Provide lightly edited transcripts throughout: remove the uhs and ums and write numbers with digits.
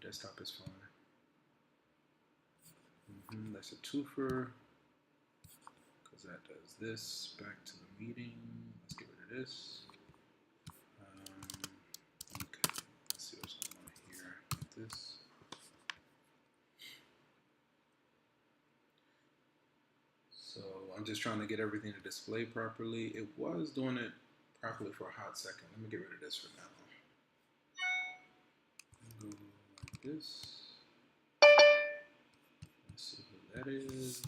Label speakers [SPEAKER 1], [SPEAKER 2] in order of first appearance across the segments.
[SPEAKER 1] Desktop is fine. That's a twofer because that does this. Back to the meeting. Let's get rid of this. Okay, let's see what's going on here with this. So I'm just trying to get everything to display properly. It was doing it properly for a hot second. Let me get rid of this for now. Go like this. Let's see who that is.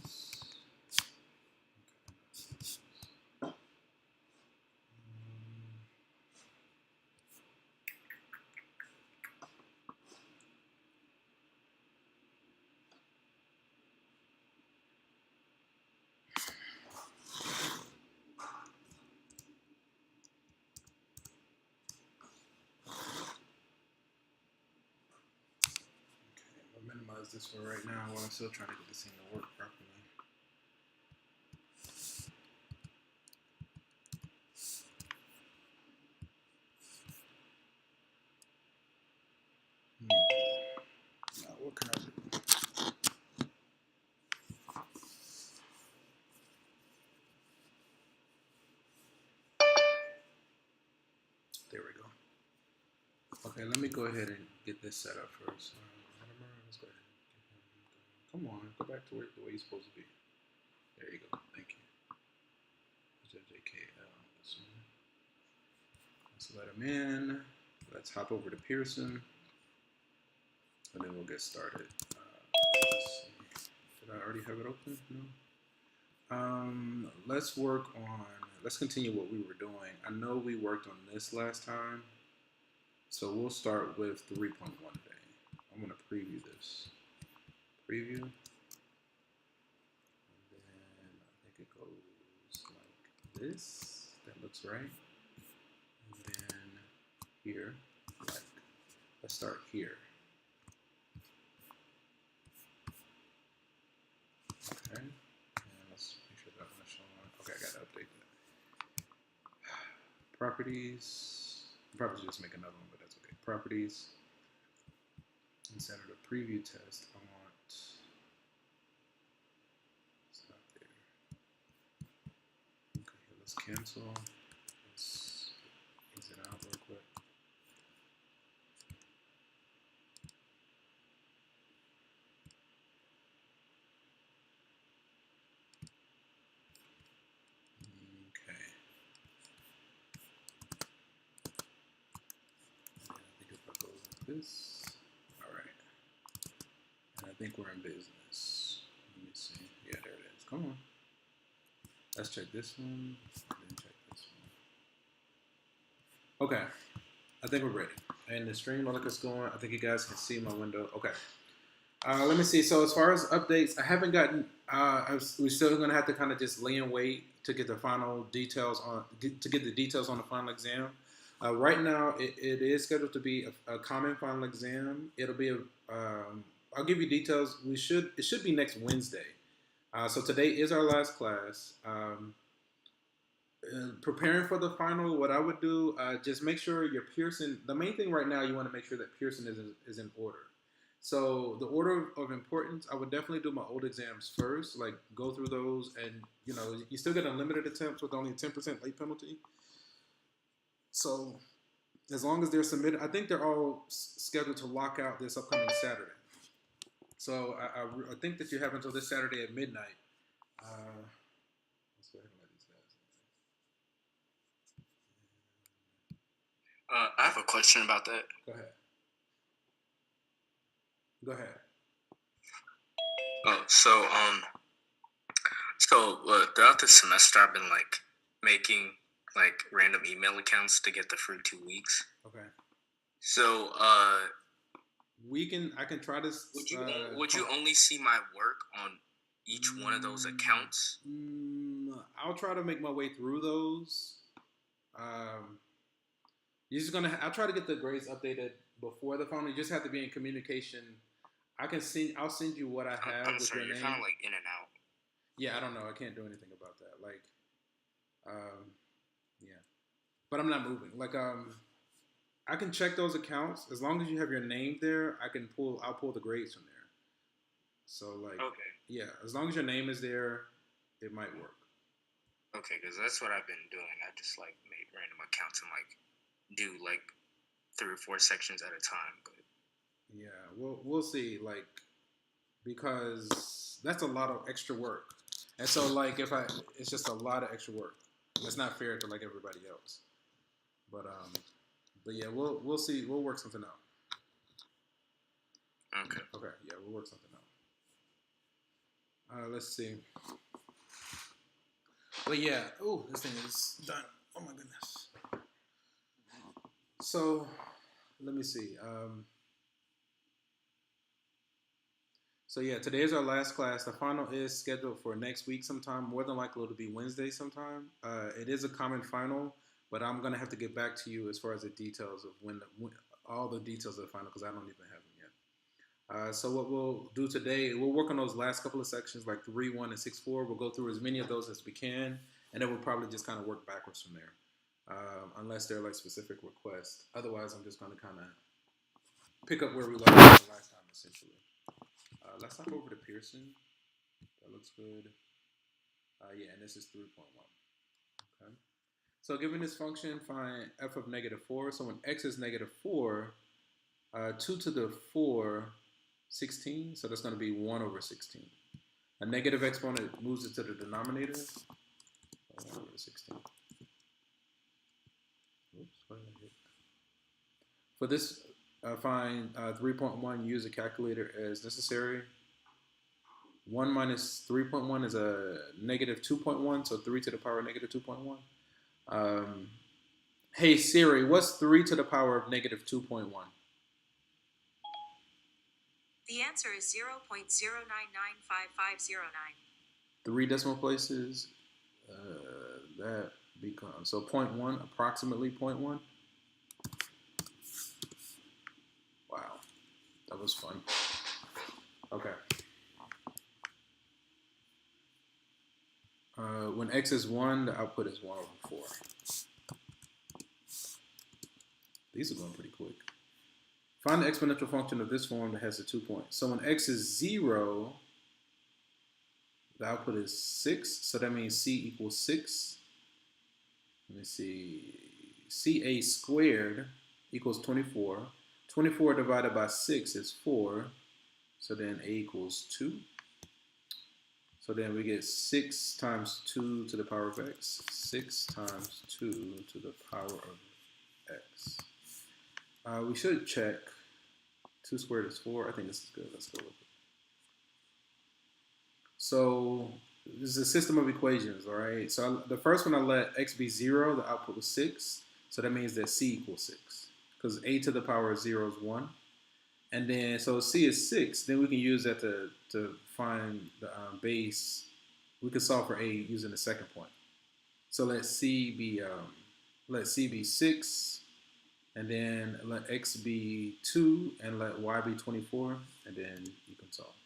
[SPEAKER 1] Minimize this for right now while I'm still trying to get this thing to work properly. Now what can I do? There we go. Okay, let me go ahead and get this set up first. Let's go ahead. Come on, go back to the way you're supposed to be. There you go. Thank you. JKL. Let's let him in. Let's hop over to Pearson, and then we'll get started. Let's see. Did I already have it open? No. Let's work on. Let's continue what we were doing. I know we worked on this last time, so we'll start with 3.1 day. I'm going to preview this. Preview. And then I think it goes like this. That looks right. And then here, like, let's start here. Okay. And let's make sure that one's showing. Okay, I got to update that. Properties. I'll probably just make another one, but that's okay. Properties. Instead of the preview test, I want. It's not there. Okay, let's cancel. Let's exit out real quick. Okay. I think if I go like this. All right. And I think we're in business. Let me see. Yeah, there it is. Come on. Let's check this one. And then check this one. Okay. I think we're ready. And the stream look is going. I think you guys can see my window. Okay. Let me see. So as far as updates, I haven't gotten. We're still going to have to kind of just lay in wait to get the final details on to get the details on the final exam. Right now, it is scheduled to be a common final exam. It'll be a. I'll give you details. It should be next Wednesday. So today is our last class. Preparing for the final, what I would do, just make sure your Pearson. The main thing right now, you want to make sure that Pearson is in order. So the order of importance, I would definitely do my old exams first, like go through those, and you still get unlimited attempts with only a 10% late penalty. So as long as they're submitted, I think they're all scheduled to lock out this upcoming Saturday. So I think that you have until this Saturday at midnight. Let's go ahead and let these guys.
[SPEAKER 2] I have a question about that.
[SPEAKER 1] Go ahead.
[SPEAKER 2] Oh, so throughout the semester, I've been making random email accounts to get the free 2 weeks.
[SPEAKER 1] Okay.
[SPEAKER 2] So
[SPEAKER 1] I can try this.
[SPEAKER 2] Would you only see my work on each one of those accounts?
[SPEAKER 1] I'll try to make my way through those. I'll try to get the grades updated before the final. You just have to be in communication. I'll send you what I have.
[SPEAKER 2] I'm sorry, you're kind of in and out.
[SPEAKER 1] Yeah, I don't know. I can't do anything about that. Yeah. But I'm not moving. I can check those accounts as long as you have your name there. I'll pull the grades from there. So like,
[SPEAKER 2] Okay.
[SPEAKER 1] yeah, as long as your name is there, it might work.
[SPEAKER 2] Okay, because that's what I've been doing. I just like made random accounts and like do like 3 or 4 sections at a time. But
[SPEAKER 1] Yeah, we'll see. Like, because that's a lot of extra work, and so like it's just a lot of extra work. That's not fair to like everybody else. But yeah, we'll see. We'll work something out.
[SPEAKER 2] okay.
[SPEAKER 1] Okay, yeah, we'll work something out. Let's see. But yeah, oh, this thing is done. Oh my goodness. So let me see. So yeah, today is our last class. The final is scheduled for next week sometime. More than likely it'll be Wednesday sometime. It is a common final, but I'm gonna have to get back to you as far as the details of when all the details of the final because I don't even have them yet. So what we'll do today, we'll work on those last couple of sections like 3.1 and 6.4. We'll go through as many of those as we can, and then we'll probably just kind of work backwards from there, unless they're like specific requests. Otherwise, I'm just gonna kind of pick up where we left off the last time, essentially. Let's hop over to Pearson. That looks good. Yeah, and this is 3.1. Okay. So given this function, find f of -4. So when x is -4, 2 to the 4, 16. So that's going to be 1 over 16. A negative exponent moves it to the denominator. 1 over 16. Oops, what did I hit? For this, find 3.1, use a calculator as necessary. 1 minus 3.1 is a negative 2.1, so 3 to the power of negative 2.1. Hey Siri, what's 3 to the power of negative 2.1?
[SPEAKER 3] The answer is 0.099559.
[SPEAKER 1] 3 decimal places. That becomes, so 0.1, approximately 0.1. Wow, that was fun. Okay. When x is 1, the output is 1 over 4. These are going pretty quick. Find the exponential function of this form that has the 2 points. So when x is 0, the output is 6. So that means c equals 6. Let me see. Ca squared equals 24. 24 divided by 6 is 4. So then a equals 2. So then we get 6 times 2 to the power of x. 6 times 2 to the power of x. We should check. 2 squared is 4. I think this is good. Let's go with it. So this is a system of equations, all right? So the first one I let x be 0. The output was 6. So that means that c equals 6. Because a to the power of 0 is 1. And then, so c is 6. Then we can use that to find the base. We can solve for a using the second point. So let c be 6. And then let x be 2, and let y be 24, and then you can solve.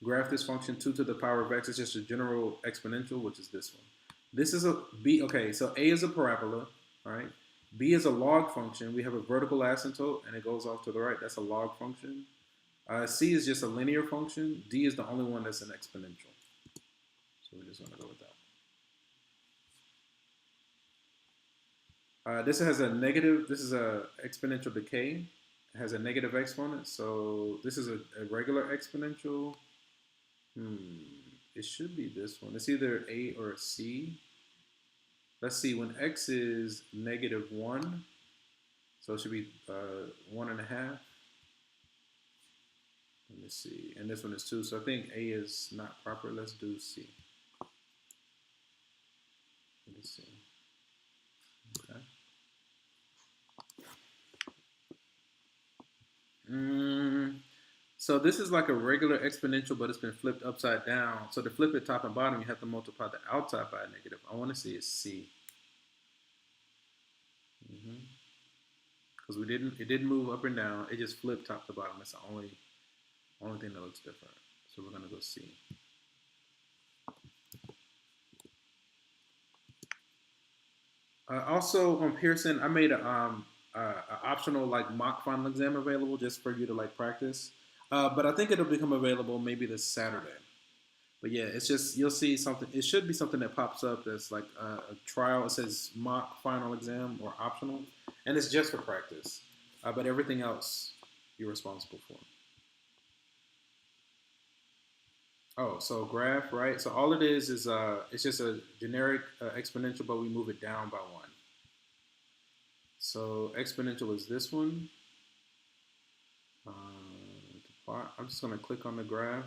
[SPEAKER 1] Graph this function 2 to the power of x. It's just a general exponential, which is this one. This is a b. Okay, so a is a parabola, all right? B is a log function. We have a vertical asymptote, and it goes off to the right. That's a log function. C is just a linear function. D is the only one that's an exponential. So we're just going to go with that. This has a negative. This is a exponential decay. It has a negative exponent. So this is a regular exponential. It should be this one. It's either A or a C. Let's see. When x is -1, so it should be 1.5. Let me see. And this one is 2. So I think A is not proper. Let's do C. Let me see. Okay. So this is like a regular exponential, but it's been flipped upside down. So to flip it top and bottom, you have to multiply the outside by a negative. I want to see is C. Because it didn't move up and down. It just flipped top to bottom. That's the only thing that looks different. So we're gonna go C. Also on Pearson, I made a optional like mock final exam available just for you to like practice. But I think it'll become available maybe this Saturday. But yeah, it's just you'll see something. It should be something that pops up that's like a trial. It says mock final exam or optional, and it's just for practice. But everything else you're responsible for. Oh, so graph, right? So all it is it's just a generic exponential, but we move it down by one. So exponential is this one. I'm just gonna click on the graph,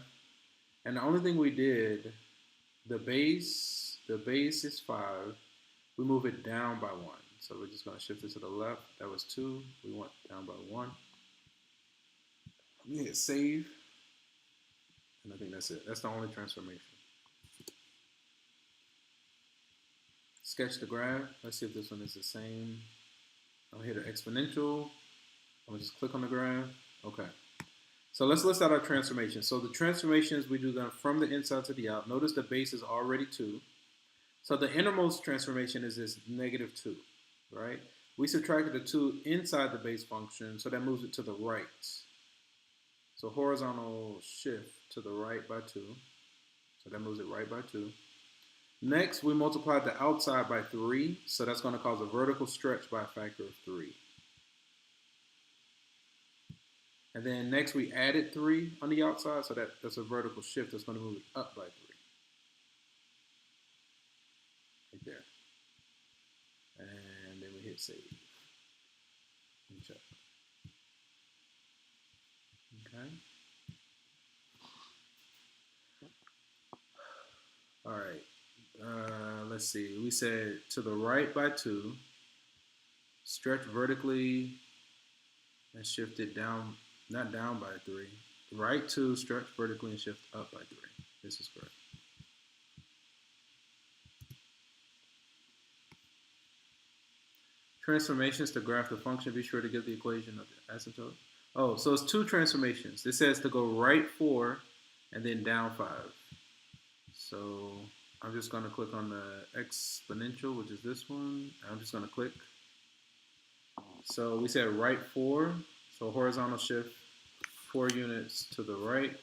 [SPEAKER 1] and the only thing we did, the base is 5. We move it down by 1. So we're just gonna shift it to the left. That was 2. We went down by 1. We hit save, and I think that's it. That's the only transformation. Sketch the graph. Let's see if this one is the same. I'll hit an exponential. I'm gonna just click on the graph. Okay. So let's list out our transformations. So the transformations, we do them from the inside to the out. Notice the base is already 2. So the innermost transformation is this -2, right? We subtracted the 2 inside the base function, so that moves it to the right. So horizontal shift to the right by 2. So that moves it right by 2. Next, we multiplied the outside by 3, so that's going to cause a vertical stretch by a factor of 3. And then next we added 3 on the outside, so that's a vertical shift that's going to move it up by 3. Right there. And then we hit save. And check. Okay. All right. Let's see. We said to the right by 2, stretch vertically, and shift it down, not down by 3. Right 2, stretch vertically, and shift up by 3. This is correct. Transformations to graph the function. Be sure to give the equation of the asymptote. Oh, so it's 2 transformations. This says to go right 4 and then down 5. So I'm just going to click on the exponential, which is this one. I'm just going to click. So we said right 4, so horizontal shift 4 units to the right,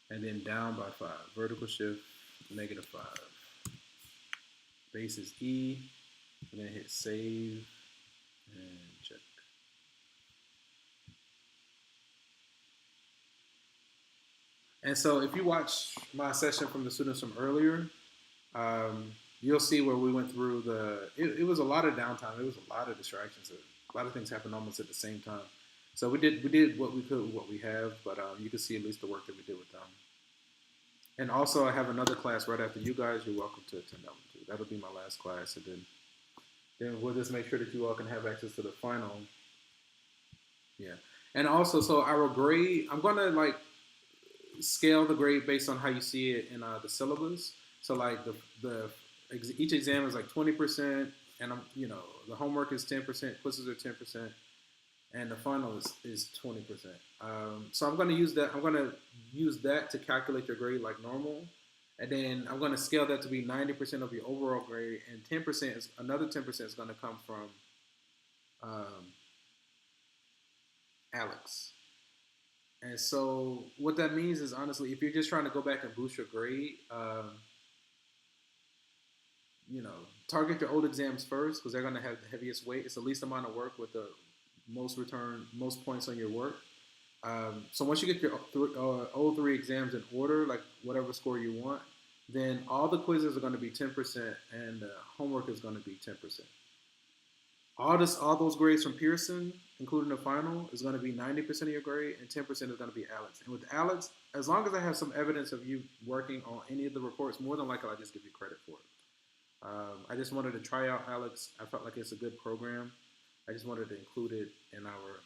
[SPEAKER 1] and then down by 5. Vertical shift -5. Base is E, and then hit save and check. And so if you watch my session from the students from earlier, you'll see where we went through it was a lot of downtime. It was a lot of distractions. A lot of things happened almost at the same time. So we did what we could with what we have, but you can see at least the work that we did with them. And also I have another class right after you guys. You're welcome to attend that one too. That'll be my last class, and then we'll just make sure that you all can have access to the final. Yeah. And also, so our grade, I'm gonna like scale the grade based on how you see it in the syllabus. So like each exam is like 20%, and the homework is 10%, quizzes are 10%, and the final is 20%. So I'm going to use that. I'm going to use that to calculate your grade like normal, and then I'm going to scale that to be 90% of your overall grade, and 10% is another 10% is going to come from Alex. And so what that means is, honestly, if you're just trying to go back and boost your grade, target your old exams first because they're going to have the heaviest weight. It's the least amount of work with the most points on your work. So once you get your old 3 exams in order, like whatever score you want, then all the quizzes are going to be 10% and the homework is going to be 10%. All those grades from Pearson, including the final, is going to be 90% of your grade, and 10% is going to be Alex. And with Alex, as long as I have some evidence of you working on any of the reports, more than likely I'll just give you credit for it. I just wanted to try out Alex. I felt like it's a good program. I just wanted to include it in our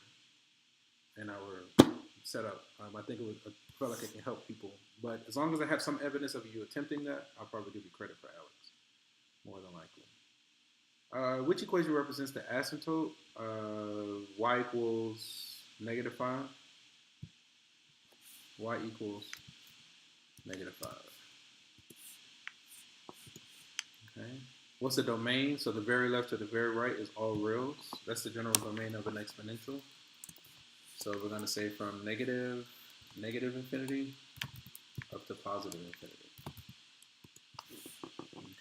[SPEAKER 1] setup. I think I felt like it can help people. But as long as I have some evidence of you attempting that, I'll probably give you credit for Alex, more than likely. Which equation represents the asymptote? Y equals -5. Y equals -5. Okay. What's the domain? So the very left to the very right is all reals. That's the general domain of an exponential. So we're going to say from negative infinity up to positive infinity.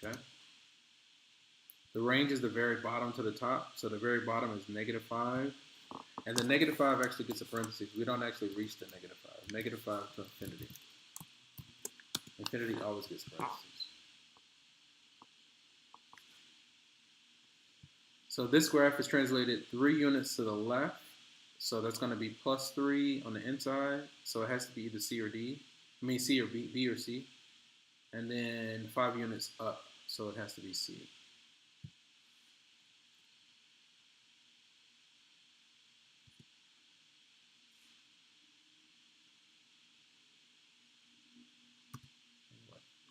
[SPEAKER 1] Okay. The range is the very bottom to the top. So the very bottom is -5. And the -5 actually gets a parentheses. We don't actually reach the -5. -5 to infinity. Infinity always gets parentheses. So this graph is translated 3 units to the left. So that's going to be +3 on the inside. So it has to be either C or D. I mean C or B, B or C. And then 5 units up. So it has to be C.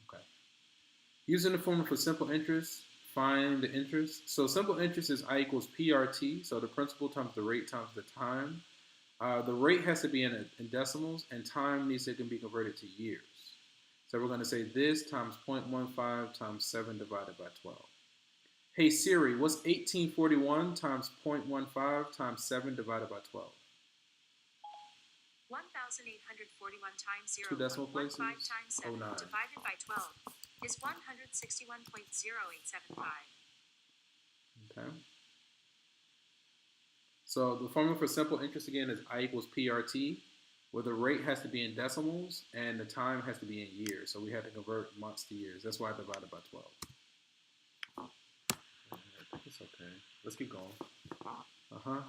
[SPEAKER 1] Okay. Using the formula for simple interest, find the interest. So simple interest is I equals PRT. So the principal times the rate times the time. The rate has to be in decimals, and time needs to be converted to years. So we're going to say this times 0.15 times 7 divided by 12. Hey Siri, what's 1841 times 0.15 times 7 divided by 12?
[SPEAKER 3] 1,841 times 0.15
[SPEAKER 1] Two decimal places.
[SPEAKER 3] times 7
[SPEAKER 1] 09.
[SPEAKER 3] divided by 12 is 161.0875.
[SPEAKER 1] Okay. So the formula for simple interest again is I equals PRT, where the rate has to be in decimals and the time has to be in years. So we had to convert months to years. That's why I divided by 12. It's okay. Let's keep going.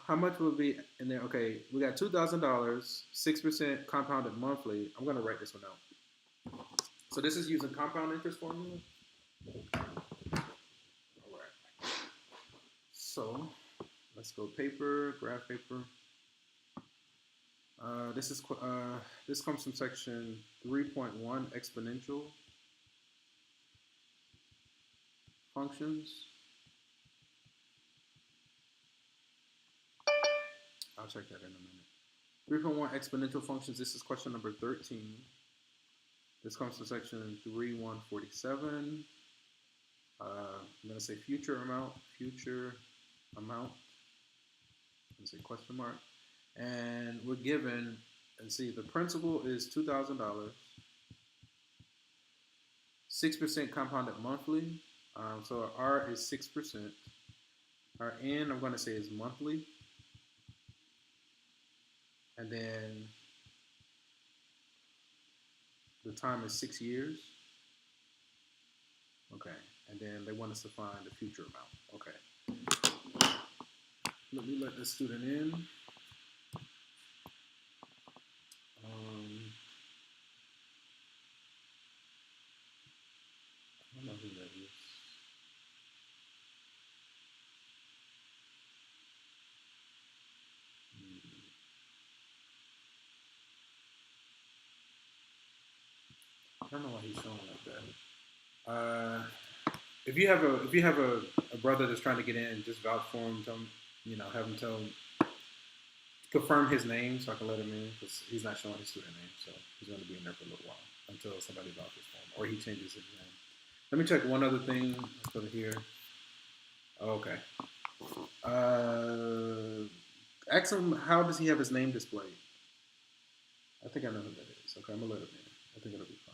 [SPEAKER 1] How much will be in there? Okay, we got $2,000, 6% compounded monthly. I'm going to write this one out. So this is using compound interest formula. All right. So let's go paper, graph paper. This comes from section 3.1, exponential functions. I'll check that in a minute. 3.1 exponential functions. This is question number 13. This comes from section 3.147. I'm going to say future amount. I'm going to say question mark. And we're given, let's see, the principal is $2,000. 6% compounded monthly. So our R is 6%. Our N, I'm going to say, is monthly. And then the time is 6 years. Okay. And then they want us to find the future amount. Okay. Let me let the student in. I don't know who that is. I don't know why he's showing like that. If you have a brother that's trying to get in, just vouch for him. Tell him, have him confirm his name so I can let him in because he's not showing his student name, so he's going to be in there for a little while until somebody vouches for him or he changes his name. Let me check one other thing. Let's go to here. Okay. Ask him how does he have his name displayed. I think I know who that is. Okay, I'm gonna let him in. I think it'll be fine.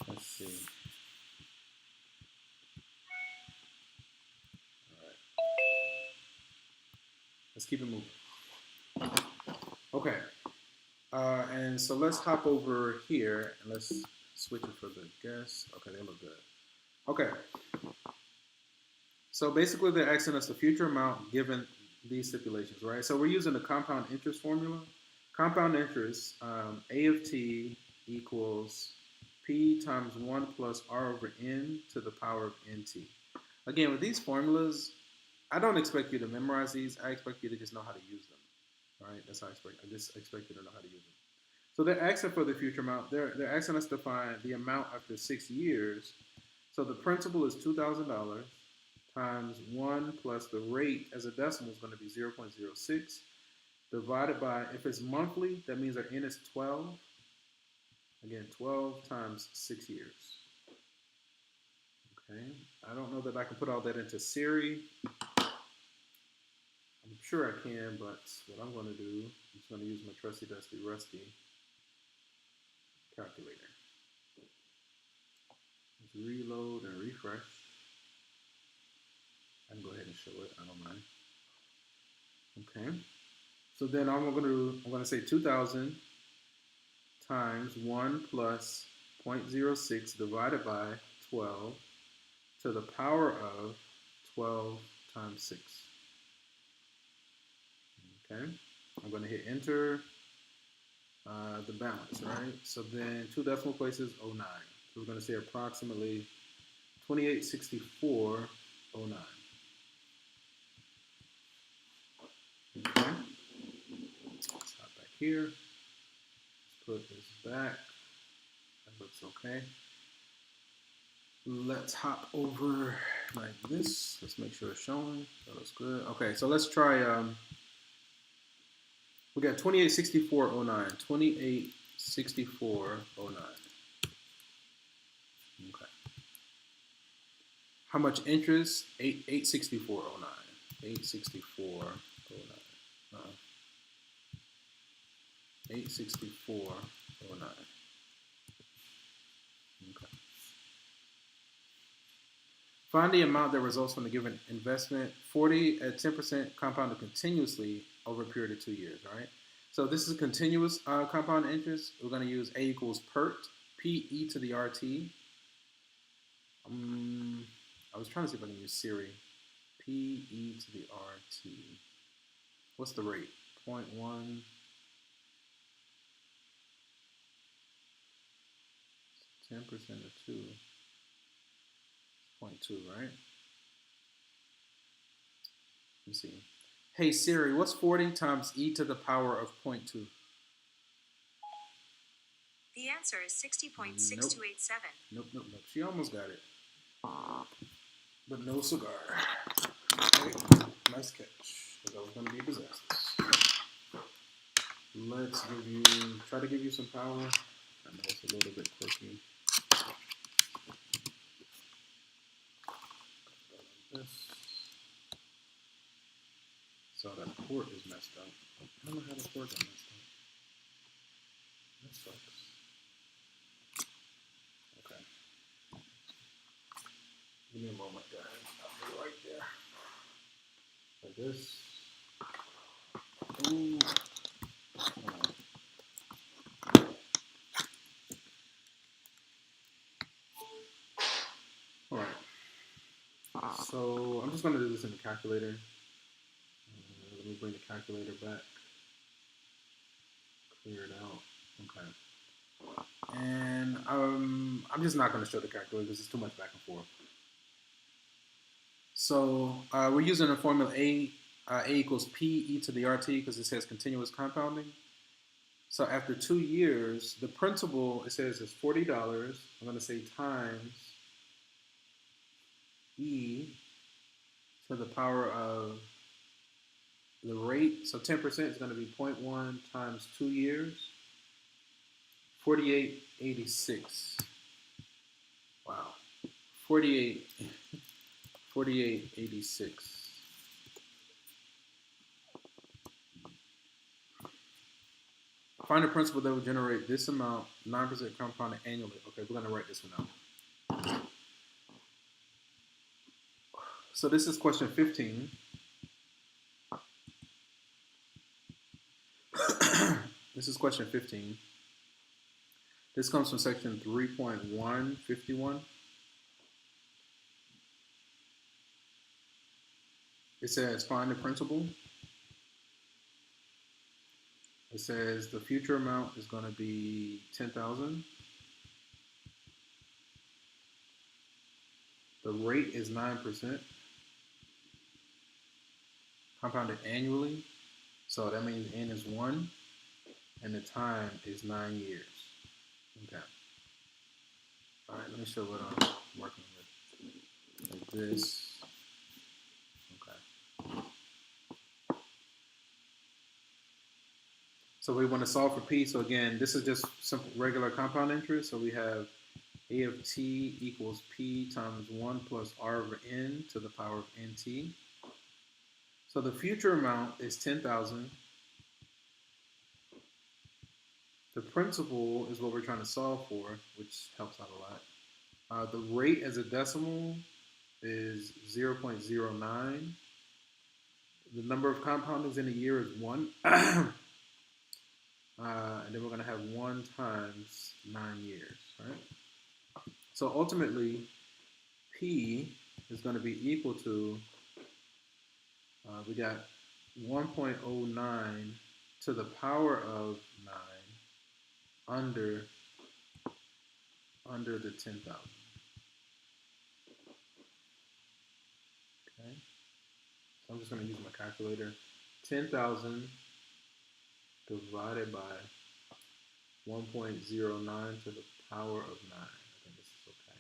[SPEAKER 1] Let's see. All right. Let's keep it moving. Okay. And so let's hop over here and let's switch it for the guests. Okay, they look good. Okay. So basically they're asking us the future amount given these stipulations, right? So we're using the compound interest formula. Compound interest, A of t equals P times 1 plus R over N to the power of NT. Again, with these formulas, I don't expect you to memorize these. I expect you to just know how to use them. All right, that's how I expect. I just expect you to know how to use them. So they're asking for the future amount. They're asking us to find the amount after 6 years. So the principal is $2,000 times 1 plus the rate as a decimal is going to be 0.06 divided by, if it's monthly, that means our N is 12. Again, 12 times 6 years. Okay, I don't know that I can put all that into Siri. I'm sure I can, but what I'm going to do, I'm just going to use my trusty dusty rusty calculator. Let's reload and refresh. I can go ahead and show it, I don't mind. Okay, so then I'm going to say 2,000 times 1 plus 0.06 divided by 12 to the power of 12 times 6. Okay, I'm going to hit enter the balance, right? So then 2 decimal places, 09. So we're going to say approximately 2864.09. Okay, let's hop back here. Let's put this back. That looks okay. Let's hop over like this. Let's make sure it's showing. That looks good. Okay, so let's try. We got 2864.09. 2864.09. Okay. How much interest? 864.09. 864.09. 864.09. Okay. Find the amount that results from the given investment. 40 at 10% compounded continuously over a period of 2 years, right? So this is a continuous compound interest. We're going to use A equals PERT, P-E to the RT. I was trying to see if I can use Siri. P-E to the RT. What's the rate? 0.1. 10% of 2. 0.2, right? Let me see. Hey Siri, what's 40 times e to the power of 0.2?
[SPEAKER 3] The answer is 60.6287.
[SPEAKER 1] Nope. She almost got it. But no cigar. Okay, nice catch. That was going to be disastrous. Let's try to give you some power. I know it's a little bit quirky. This. So that port is messed up. I don't know how the port got messed up. That sucks. Okay. Give me a moment, guys. I'll be right there. Like this. Ooh. Alright. So I'm just going to do this in the calculator. Let me bring the calculator back. Clear it out. Okay. And I'm just not going to show the calculator because it's too much back and forth. So we're using the formula A equals P e to the RT because it says continuous compounding. So after 2 years, the principal, it says, is $40. I'm going to say times e to the power of the rate. So 10% is going to be 0.1 times 2 years. 48.86. Wow. 48.86. Find a principal that will generate this amount, 9% compounded annually. Okay, we're going to write this one out. So this is question 15. This is question 15. This comes from section 3.151. It says find the principal. It says the future amount is going to be 10,000. The rate is 9%. Compounded annually. So that means n is 1. And the time is 9 years. Okay. All right, let me show what I'm working with. Like this. Okay. So we want to solve for P. So again, this is just simple regular compound interest. So we have A of t equals p times 1 plus r over n to the power of nt. So the future amount is 10,000. The principal is what we're trying to solve for, which helps out a lot. The rate as a decimal is 0.09. The number of compoundings in a year is 1. And then we're going to have 1 times 9 years, right? So ultimately, P is going to be equal to, we got 1.09 to the power of 9 under the 10,000. Okay, so I'm just going to use my calculator. 10,000 divided by 1.09 to the power of 9. I think this is okay.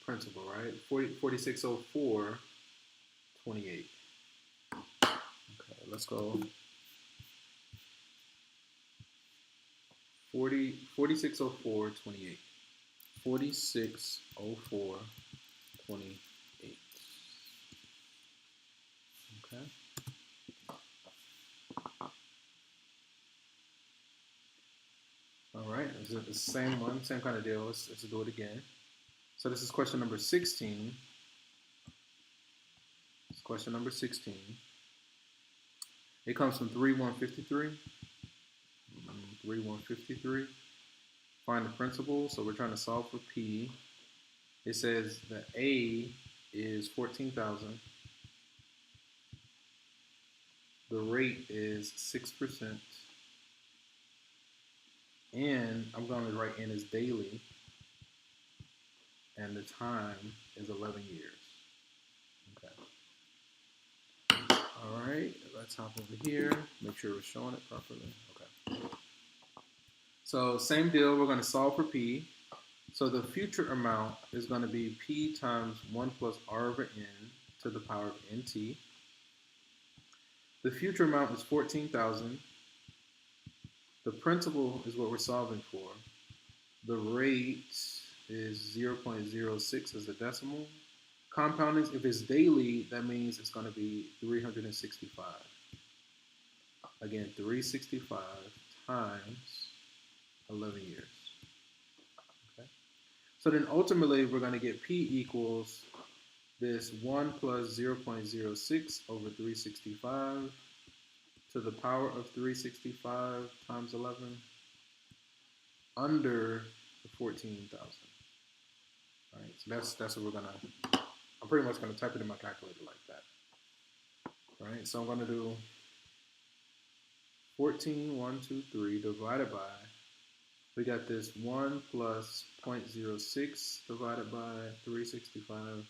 [SPEAKER 1] Principal, right? 4604, 28. Okay, let's go. 4604, 28. 4604, 28. Okay. All right, it's the same one, same kind of deal. Let's do it again. So this is question number 16. It's question number 16. It comes from 3,153. 3,153. Find the principal. So we're trying to solve for P. It says that A is 14,000. The rate is 6%. And I'm going to write N as daily. And the time is 11 years. Okay. All right, let's hop over here. Make sure we're showing it properly. Okay. So same deal, we're going to solve for P. So the future amount is going to be P times 1 plus R over N to the power of NT. The future amount is 14,000. The principal is what we're solving for. The rate is 0.06 as a decimal. Compounding, if it's daily, that means it's going to be 365. Again, 365 times 11 years. Okay. So then ultimately, we're going to get P equals this 1 plus 0.06 over 365 to the power of 365 times 11 under the 14,000. All right, so that's what we're gonna. I'm pretty much gonna type it in my calculator like that. All right, so I'm gonna do 14,123 divided by. We got this 1 plus 0.06 divided by 365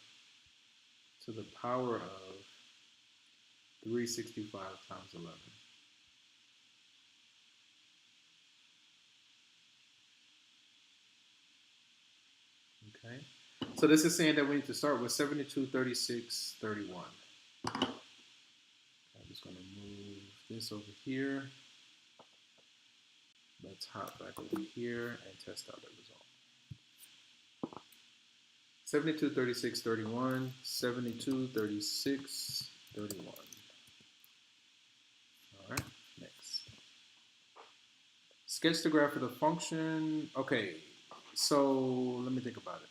[SPEAKER 1] to the power of 365 times 11. Okay, so this is saying that we need to start with 72, 36, 31. I'm just going to move this over here. Let's hop back over here and test out the result. 72, 36, 31, 72, 36, 31. All right, next. Sketch the graph of the function. Okay, so let me think about it.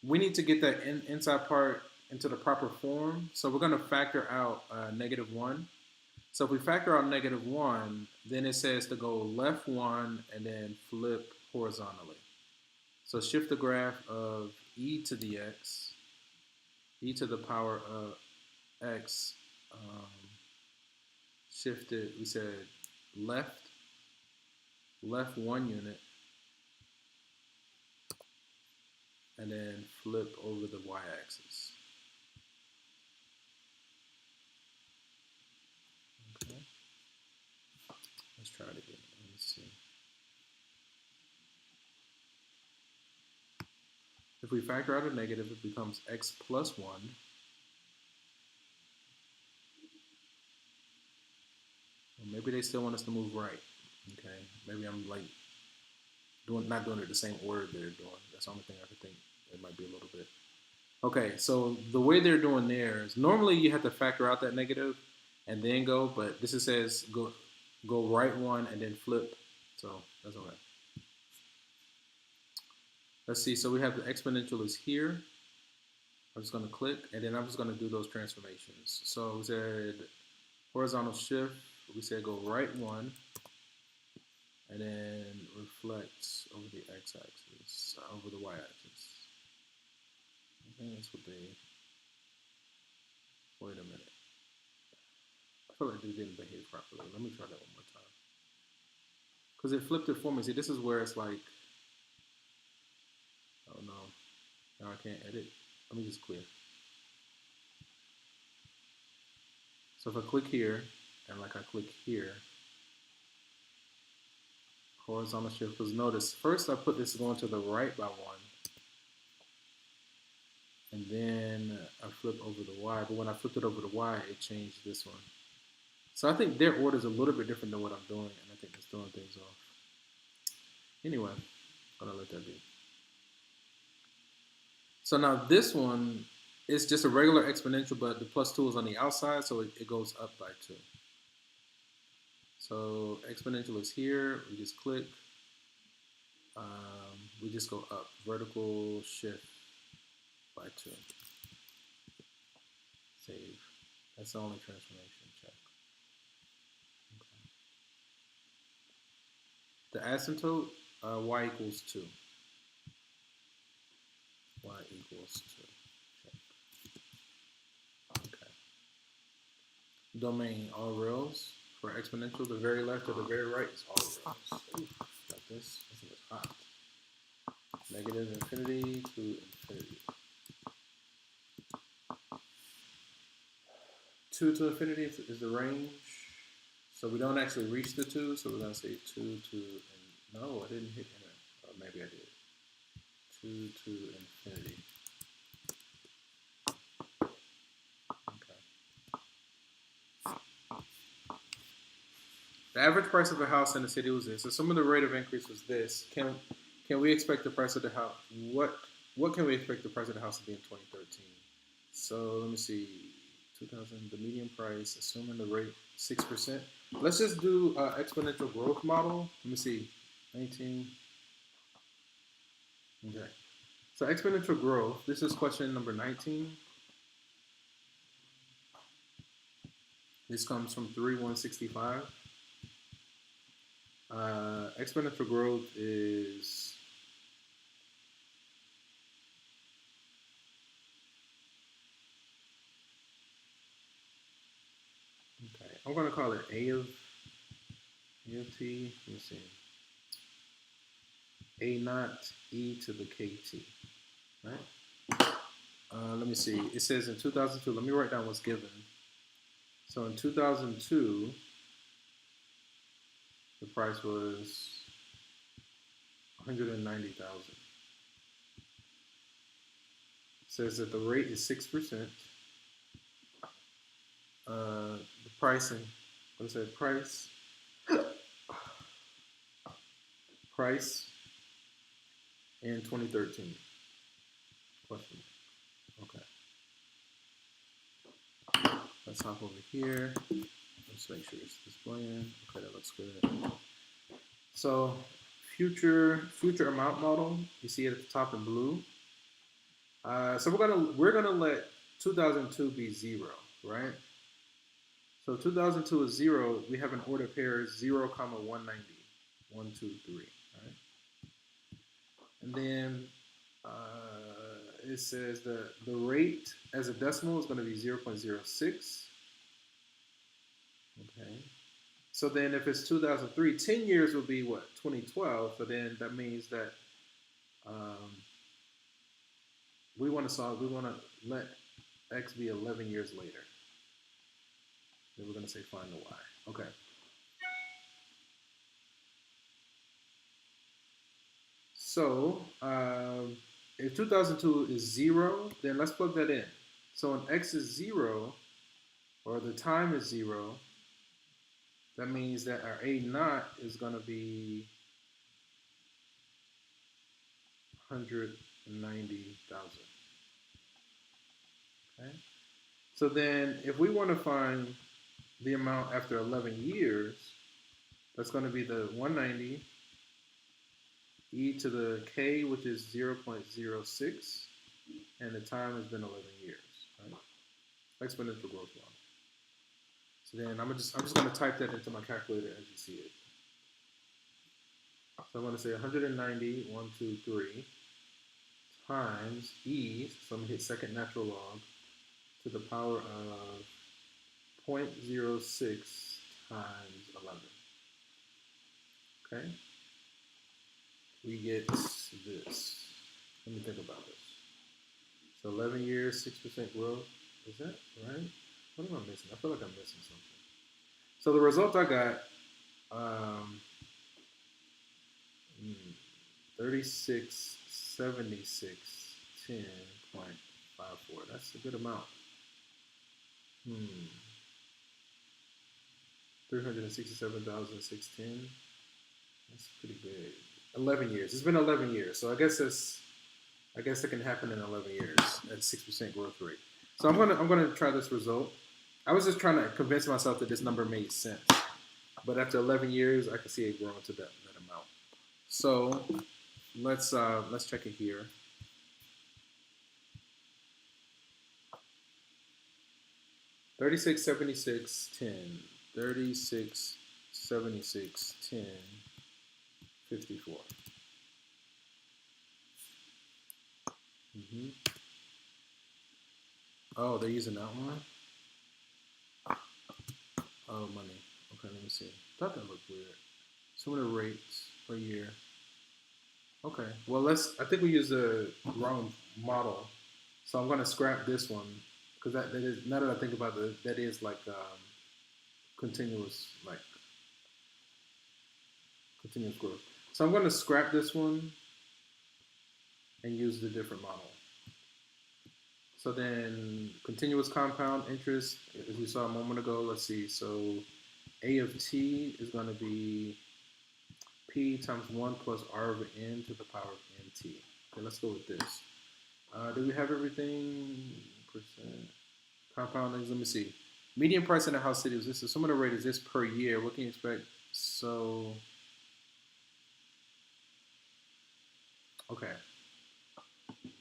[SPEAKER 1] We need to get that inside part into the proper form. So we're going to factor out -1. So if we factor out -1, then it says to go left 1 and then flip horizontally. So shift the graph of e to the x, e to the power of x, shift it, we said left 1 unit, and then flip over the y-axis. Okay. Let's try it again. Let's see. If we factor out a negative, it becomes x plus 1. Well, maybe they still want us to move right. Okay. Maybe I'm like not doing it the same order they're doing. That's the only thing I could think. It might be a little bit. Okay, so the way they're doing theirs, normally you have to factor out that negative and then go, but this says go right one and then flip. So that's okay. Let's see. So we have the exponential is here. I'm just going to click, and then I'm just going to do those transformations. So we said horizontal shift. We said go right one, and then reflect over the x-axis, over the y-axis. I think that's what they. Wait a minute. I feel like they didn't behave properly. Let me try that one more time. Because it flipped it for me. See, this is where it's like, oh no, now I can't edit. Let me just clear. So if I click here, and like I click here, horizontal shift, because notice, first I put this going to the right by one, and then I flip over the Y, but when I flipped it over the Y, it changed this one. So I think their order is a little bit different than what I'm doing, and I think it's throwing things off. Anyway, I'm gonna let that be. So now this one is just a regular exponential, but the plus 2 is on the outside, so it goes up by 2. So exponential is here. We just click. We just go up. Vertical shift by 2. Save. That's the only transformation. Check. Okay. The asymptote, y equals 2. Y equals 2. Check. Okay. Domain, all rails. For exponential, the very left or the very right is all rails. Ooh, like this. This is hot. Negative infinity to infinity. 2 to infinity is the range. So we don't actually reach the 2, so we're going to say 2 to, and no, I didn't hit enter. Or maybe I did. 2 to infinity. The average price of a house in the city was this. Assuming the rate of increase was this, can we expect the price of the house? What can we expect the price of the house to be in 2013? So let me see. 2000, the median price, assuming the rate 6%. Let's just do exponential growth model. Let me see. 19. Okay. So exponential growth. This is question number 19. This comes from 3165. Exponential growth is okay. I'm gonna call it A of t. Let me see. A naught e to the kt. Right. Let me see. It says in 2002. Let me write down what's given. So in 2002, the price was 190,000. Says that the rate is 6%. The pricing, what is that? Price in 2013. Question. Okay. Let's hop over here. Let's make sure it's displaying. Okay, that looks good. So future amount model, you see it at the top in blue. So we're gonna let 2002 be 0, right? So 2002 is 0. We have an order pair 0, 190, 1, 2, 3, right? And then it says the rate as a decimal is going to be 0.06. Okay. So then if it's 2003, 10 years will be what? 2012. So then that means that we want to let x be 11 years later. Then we're going to say find the y. Okay. So if 2002 is 0, then let's plug that in. So when x is 0, or the time is 0, that means that our A naught is going to be 190,000. Okay. So then if we want to find the amount after 11 years, that's going to be the 190 e to the k, which is 0.06, and the time has been 11 years, right? Exponential growth law. So then I'm just going to type that into my calculator as you see it. So I'm going to say 190, 1, 2, 3, times e, so I'm going to hit second natural log, to the power of 0.06 times 11. Okay? We get this. Let me think about this. So 11 years, 6% growth. Is that right? What am I missing? I feel like I'm missing something. So the result I got, 3676 10.54. That's a good amount. 367,610. That's pretty big. 11 years. It's been 11 years, so I guess it can happen in 11 years at 6% growth rate. So I'm gonna try this result. I was just trying to convince myself that this number made sense, but after 11 years, I can see it growing to that amount. So let's check it here. $36.76.10, $36.76.10.54. Oh, they're using that one? Oh, money. Okay, let me see. Thought that looked weird. Some of the rates per year. Okay, well I think we used the wrong model. So I'm gonna scrap this one, because that is, now that I think about it, that is like continuous growth. So I'm gonna scrap this one and use the different model. So then continuous compound interest, as we saw a moment ago, let's see. So A of t is going to be P times 1 plus R over N to the power of NT. Okay, let's go with this. Do we have everything? Percent. Compoundings, let me see. Median price in a house city is this. So some of the rate is this per year. What can you expect? So, okay.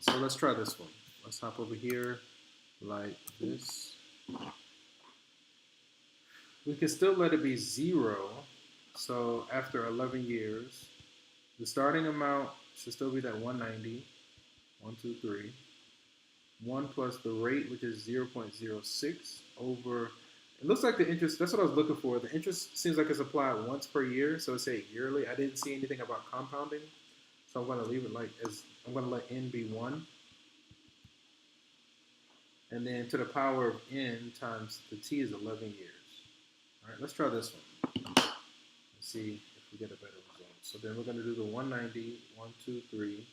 [SPEAKER 1] So let's try this one. Let's hop over here like this. We can still let it be 0. So after 11 years, the starting amount should still be that 190. 1, 2, 3. 1 plus the rate, which is 0.06 over. It looks like the interest, that's what I was looking for. The interest seems like it's applied once per year, so it's say yearly. I didn't see anything about compounding, so I'm going to leave it like as, I'm going to let n be 1. And then to the power of n times the t is 11 years. All right, let's try this one. Let's see if we get a better result. So then we're going to do the 190, 1, 2, 3,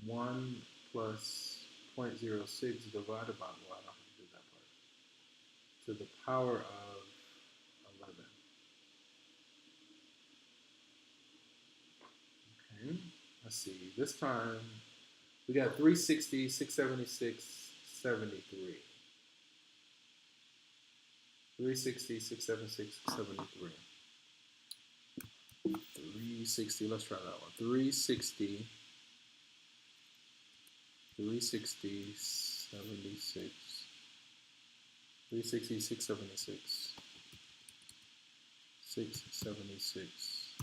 [SPEAKER 1] 1 plus 0.06 divided by, well, I don't have to do that part, to the power of 11. Okay, let's see. This time we got 360, 676, 73. 360, 676, 73. 360, let's try that one. 360, 76. 360, 676. 676.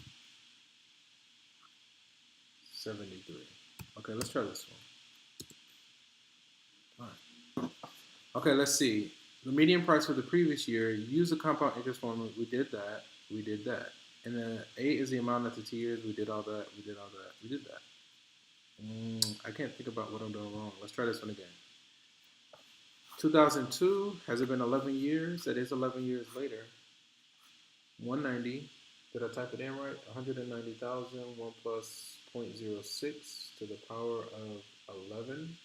[SPEAKER 1] 73. Okay, let's try this one. All right. Okay, let's see. The median price for the previous year, use the compound interest formula. We did that. We did that. And then A is the amount after 2 years. We did all that. We did all that. We did that. I can't think about what I'm doing wrong. Let's try this one again. 2002, has it been 11 years? That is 11 years later. 190, did I type it in right? 190,000, 1 plus 0.06 to the power of 11.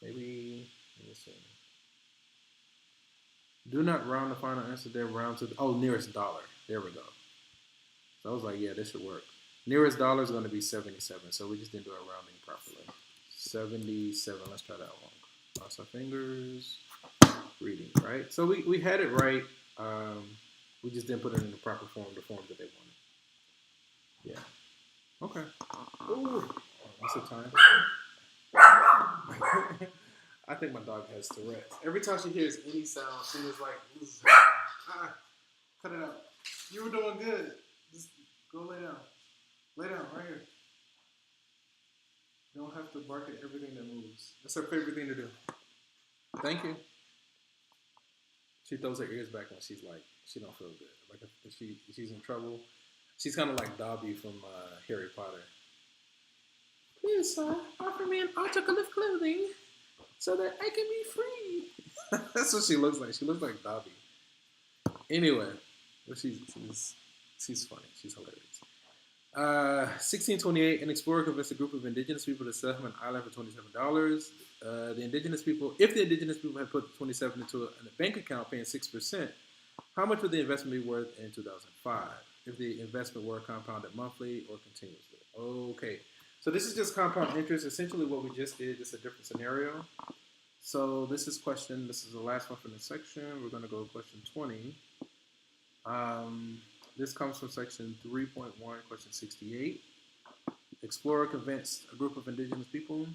[SPEAKER 1] Maybe, let me see. Do not round the final answer there, round to the, oh, nearest dollar. There we go. So I was like, yeah, this should work. Nearest dollar is going to be 77. So we just didn't do our rounding properly. 77. Let's try that one. Cross our fingers. Reading, right? So we had it right. We just didn't put it in the proper form, the form that they wanted. Yeah. Okay. Ooh. What's the time? I think my dog has Tourette's. Every time she hears any sound, she was like, cut it out. You were doing good. Just go lay down. Lay down right here. You don't have to bark at everything that moves. That's her favorite thing to do. Thank you. She throws her ears back when she's like, she don't feel good. Like if she's in trouble. She's kind of like Dobby from Harry Potter. Please, sir, offer me an article of clothing so that I can be free. That's what she looks like. She looks like Dobby. Anyway, but she's funny. She's hilarious. 1628, an explorer convinced a group of indigenous people to sell him an island for $27. The indigenous people, if the indigenous people had put 27 into a bank account paying 6%, how much would the investment be worth in 2005 if the investment were compounded monthly or continuously? Okay, so this is just compound interest. Essentially what we just did, just a different scenario. So this is the last one from the section. We're going to go to question 20. This comes from section 3.1, question 68. Explorer convinced a group of indigenous people.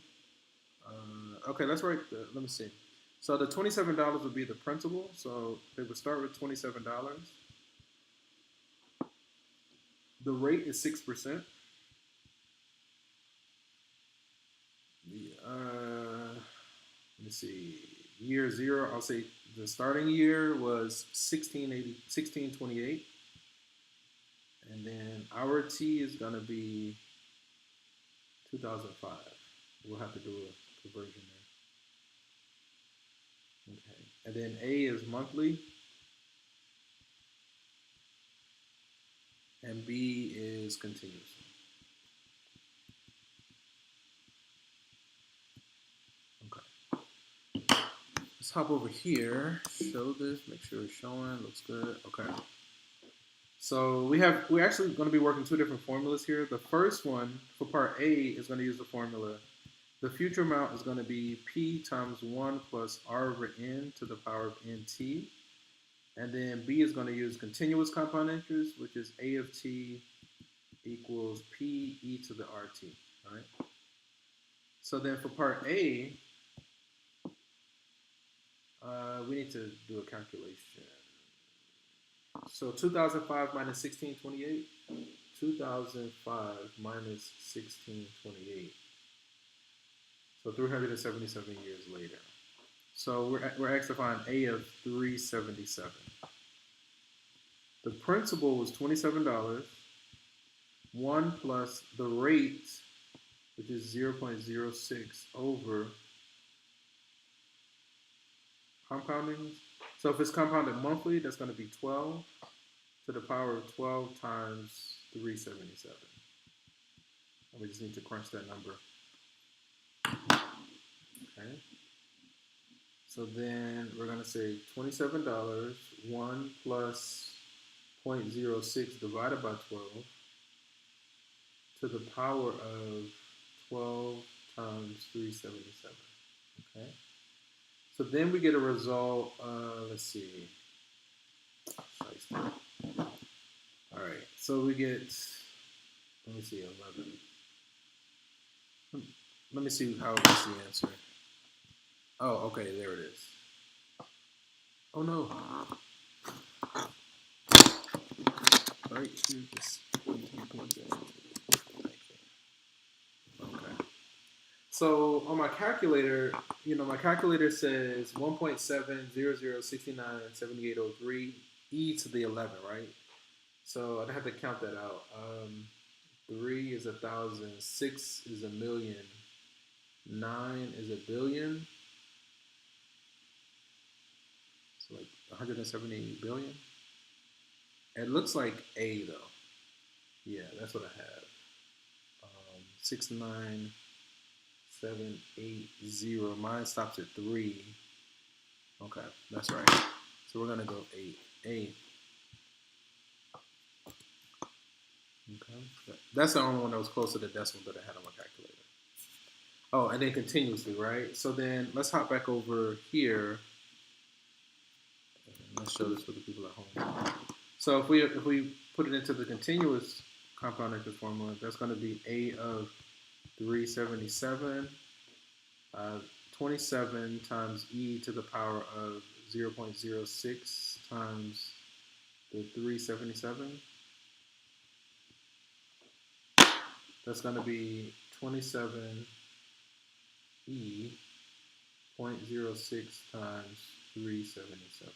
[SPEAKER 1] Okay, let's write let me see. So the $27 would be the principal. So they would start with $27. The rate is 6%. Let me see. Year 0, I'll say the starting year was 1628. And then our T is going to be 2005. We'll have to do a conversion there. Okay. And then A is monthly. And B is continuous. Okay. Let's hop over here. Show this. Make sure it's showing. Looks good. Okay. So we're actually going to be working two different formulas here. The first one for part A is going to use the formula. The future amount is going to be P times 1 plus R over N to the power of NT. And then B is going to use continuous compound interest, which is A of T equals P e to the RT. All right. So then for part A, we need to do a calculation. So 2005 minus 1628. 2005 minus 1628. So 377 years later. So we're asked to find A of 377. The principal was $27. 1 plus the rate, which is 0.06 over compounding. So if it's compounded monthly, that's going to be 12 to the power of 12 times 377. And we just need to crunch that number. Okay. So then we're going to say $27, 1 plus 0.06 divided by 12 to the power of 12 times 377. Okay. So then we get a result, let's see. All right, so we get, let me see, 11. Let me see how it's the answer. Oh, okay, there it is. Oh no. All right, here's this. Okay. So on my calculator, my calculator says 1.700697803 e to the 11, right? So I'd have to count that out. 3 is 1,000, 6 is 1,000,000, 9 is 1,000,000,000. So like 170 billion. It looks like A though. Yeah, that's what I have. 69780. Mine stops at 3. Okay, that's right. So we're gonna go 8. A. Okay. That's the only one that was close to the decimal that I had on my calculator. Oh, and then continuously, right? So then let's hop back over here. And let's show this for the people at home. So if we put it into the continuous compound interest formula, that's going to be a of 377, 27 times e to the power of 0.06 times the 377. That's going to be 27 e 0.06 times 377.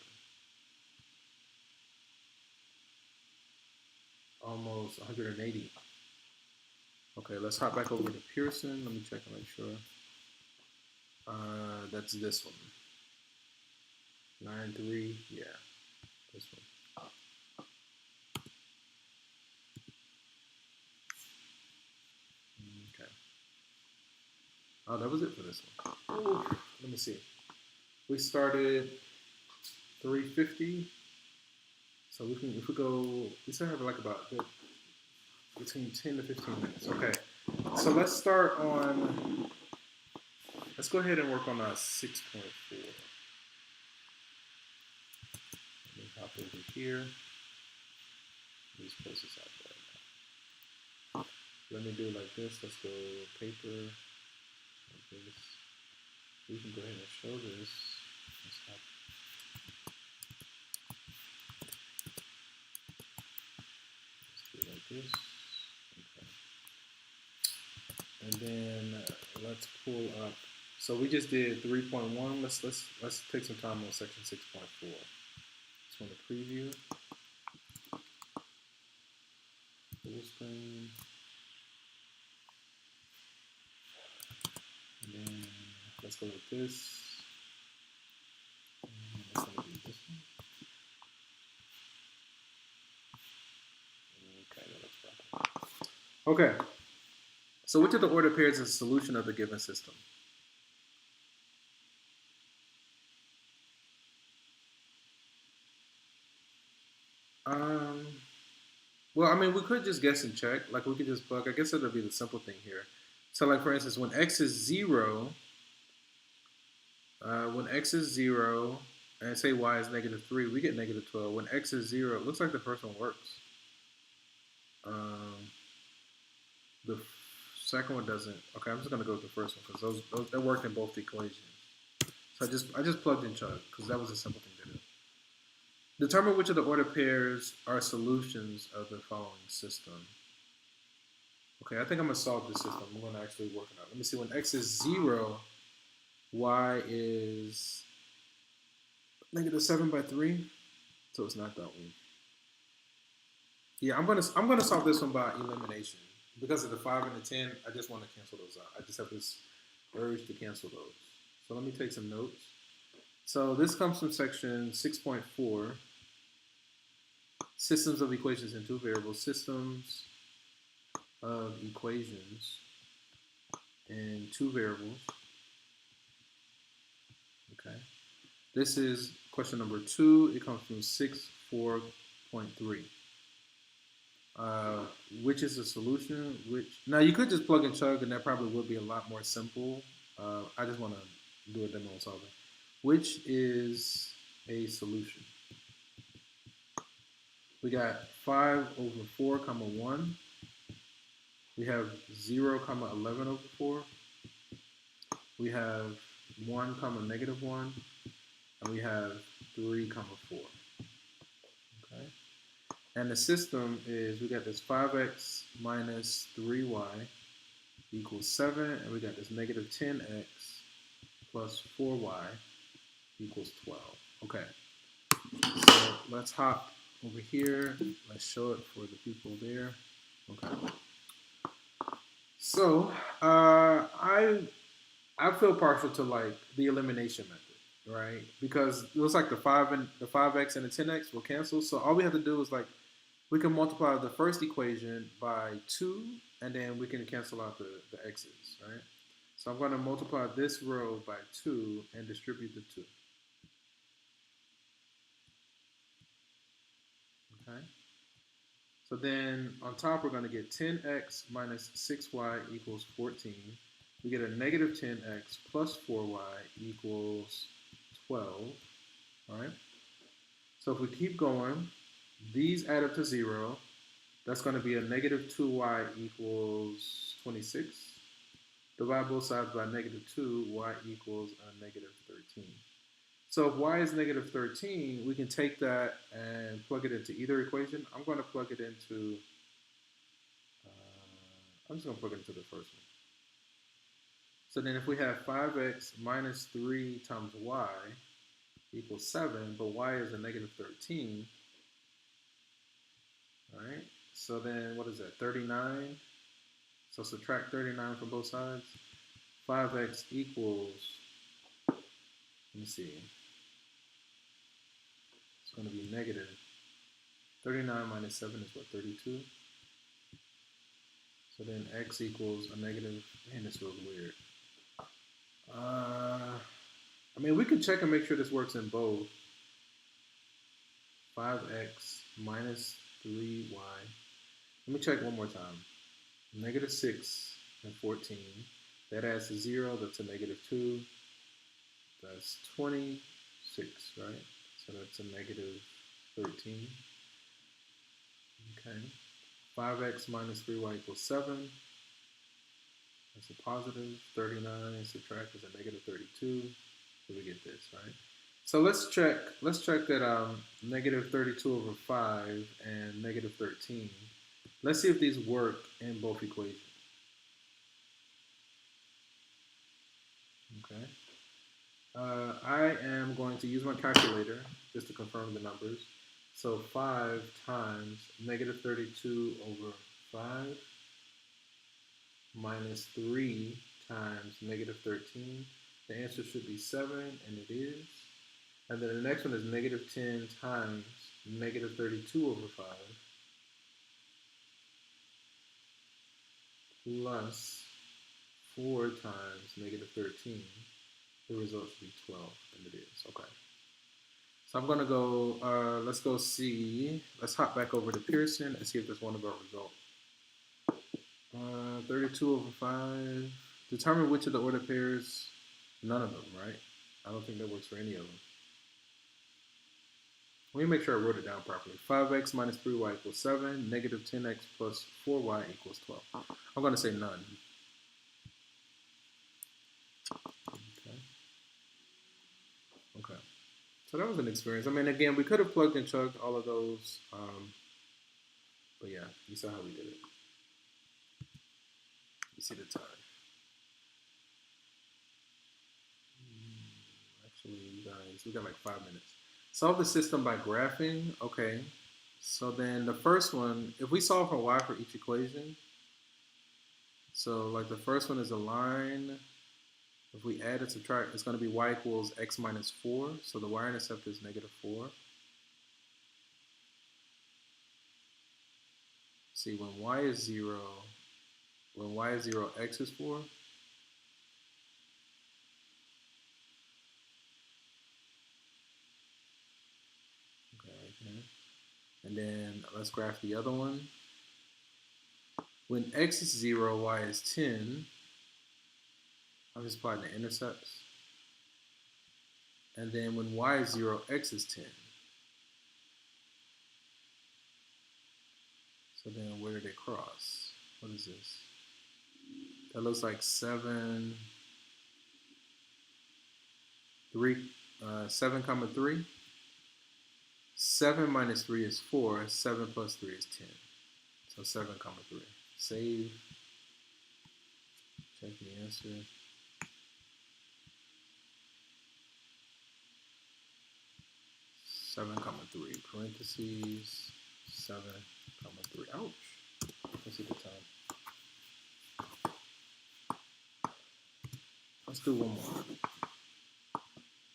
[SPEAKER 1] Almost 180. Okay, let's hop back over to Pearson. Let me check and make sure. That's this one. 9.3. Yeah, this one. Okay. Oh, that was it for this one. Oh, let me see. We started 350. So we can, if we go, we still have like about between 10 to 15 minutes. Okay. So let's start on, let's go ahead and work on our 6.4. Let me hop over here. These places out right now. Let me do it like this. Let's go paper. Like this. We can go ahead and show this. Let's hop. Let's do it like this. Okay. And then let's pull up. So we just did 3.1. Let's take some time on section 6.4. Just want to preview. Full screen. And then let's go with this. And that's going to be this one. Okay, that looks proper. Okay. So which of the ordered pairs is a solution of the given system? Well, I mean, we could just guess and check. Like, we could just plug. I guess it'll be the simple thing here. So, like, for instance, when x is 0, and say y is -3, we get -12. When x is 0, it looks like the first one works. The second one doesn't. Okay, I'm just going to go with the first one because those that worked in both equations. So I just plugged in chug because that was a simple thing to do. Determine which of the ordered pairs are solutions of the following system. Okay, I think I'm going to solve this system. I'm going to actually work it out. Let me see. When x is 0, y is -7/3. So it's not that one. Yeah, I'm gonna solve this one by elimination. Because of the 5 and the 10, I just want to cancel those out. I just have this urge to cancel those. So let me take some notes. So this comes from section 6.4. Systems of equations in two variables. Systems of equations in two variables. Okay. This is question number 2. It comes from 6.4.3. Which is a solution? Now you could just plug and chug, and that probably would be a lot more simple. I just want to do a demo on solving. Which is a solution? We got 5/4, 1. We have 0,11/4. We have 1, -1, and we have 3,4. Okay. And the system is, we got this 5x minus 3y equals 7, and we got this -10x plus 4y equals 12. Okay. So let's hop over here. Let's show it for the people there. Okay. So I feel partial to like the elimination method, right? Because it looks like the 5x and the 10x will cancel. So all we have to do is like, we can multiply the first equation by 2, and then we can cancel out the x's, right? So I'm going to multiply this row by 2 and distribute the 2. Okay. So then on top, we're going to get 10x minus 6y equals 14. We get a negative 10x plus 4y equals 12. All right. So if we keep going, these add up to 0. That's going to be a negative 2y equals 26. Divide both sides by negative 2, y equals a negative 13. So if y is negative 13, we can take that and plug it into either equation. I'm going to plug it into, I'm just going to plug it into the first one. So then if we have 5x minus 3 times y equals 7, but y is a negative 13, all right? So then what is that, 39? So subtract 39 from both sides. 5x equals, let me see, it's going to be negative. 39 minus 7 is what, 32? So then x equals a negative, man, this feels weird. I mean, we can check and make sure this works in both. 5x minus 3y. Let me check one more time. Negative 6 and 14. That adds to 0. That's a negative 2. That's 26, right? So that's a negative 13. Okay. 5x minus 3y equals 7. That's a positive. 39 subtract is a negative 32. So we get this, right? So let's check that negative 32 over 5 and negative 13. Let's see if these work in both equations. Okay. I am going to use my calculator just to confirm the numbers. So 5 times negative 32 over 5 minus 3 times negative 13. The answer should be 7, and it is. And then the next one is negative 10 times negative 32 over 5 plus 4 times negative 13. The result should be 12, and it is. Okay. So I'm going to go, let's go see, let's hop back over to Pearson and see if there's one of our results. 32 over 5. Determine which of the ordered pairs, none of them, right? I don't think that works for any of them. Let me make sure I wrote it down properly. 5x minus 3y equals 7. Negative 10x plus 4y equals 12. I'm going to say none. Okay. So that was an experience. I mean, again, we could have plugged and chugged all of those. But yeah, you saw how we did it. You see the time. Actually, you guys, we got like 5 minutes. Solve the system by graphing. Okay. So then the first one, if we solve for y for each equation, so like the first one is a line. If we add and subtract, it's going to be y equals x minus 4. So the y-intercept is negative 4. See, when y is 0, x is 4. Okay, right there. And then let's graph the other one. When x is 0, y is 10. I'm just plotting the intercepts. And then when y is 0, x is 10. So then where do they cross? What is this? That looks like 7, 7, 3. 7 minus 3 is 4. 7 plus 3 is 10. So 7, 3. Save. Check the answer. Seven, 3, parentheses, 7, 3. Ouch. Let's see the time. Let's do one more.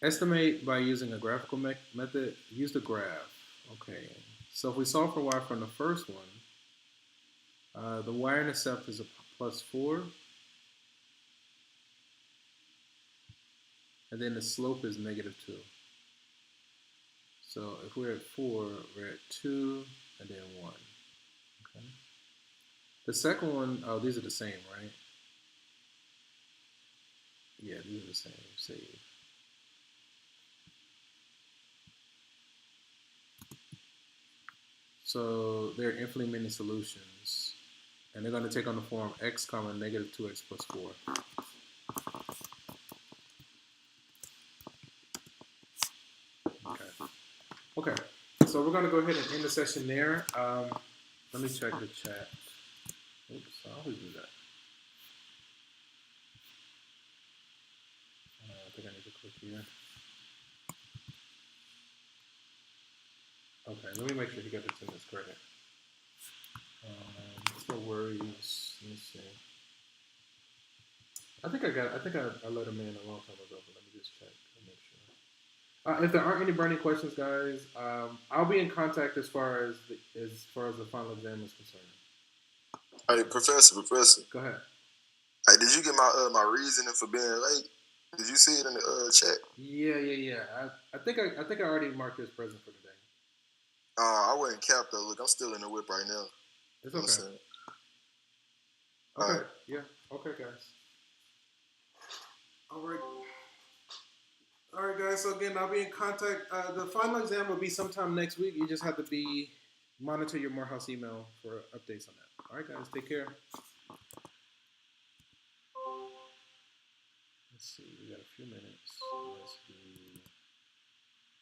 [SPEAKER 1] Estimate by using a graphical method. Use the graph. Okay. So if we solve for y from the first one, the y-intercept is a plus 4. And then the slope is negative 2. So if we're at 4, we're at 2, and then 1. Okay. The second one, oh, these are the same, right? Yeah, these are the same. Save. So they're infinitely many solutions, and they're going to take on the form x comma negative 2x plus 4. Okay. Okay. So we're going to go ahead and end the session there. Let me check the chat. Oops, I always do that. I think I need to click here. Okay, let me make sure he got the attendance credit. No worries. Let me see. I think I let him in a long time ago, but let me just check and make sure. If there aren't any burning questions, guys, I'll be in contact as far as the final exam is concerned.
[SPEAKER 4] Hey, Professor.
[SPEAKER 1] Go ahead.
[SPEAKER 4] Hey, did you get my reasoning for being late? Did you see it in the chat?
[SPEAKER 1] Yeah. I think I already marked this present for today.
[SPEAKER 4] I wasn't capped though. Look, I'm still in the whip right now.
[SPEAKER 1] It's okay.
[SPEAKER 4] All right.
[SPEAKER 1] Yeah. Okay, guys. All right, guys. So again, I'll be in contact. The final exam will be sometime next week. You just have to monitor your Morehouse email for updates on that. All right, guys. Take care. Let's see. We got a few minutes. Let's do.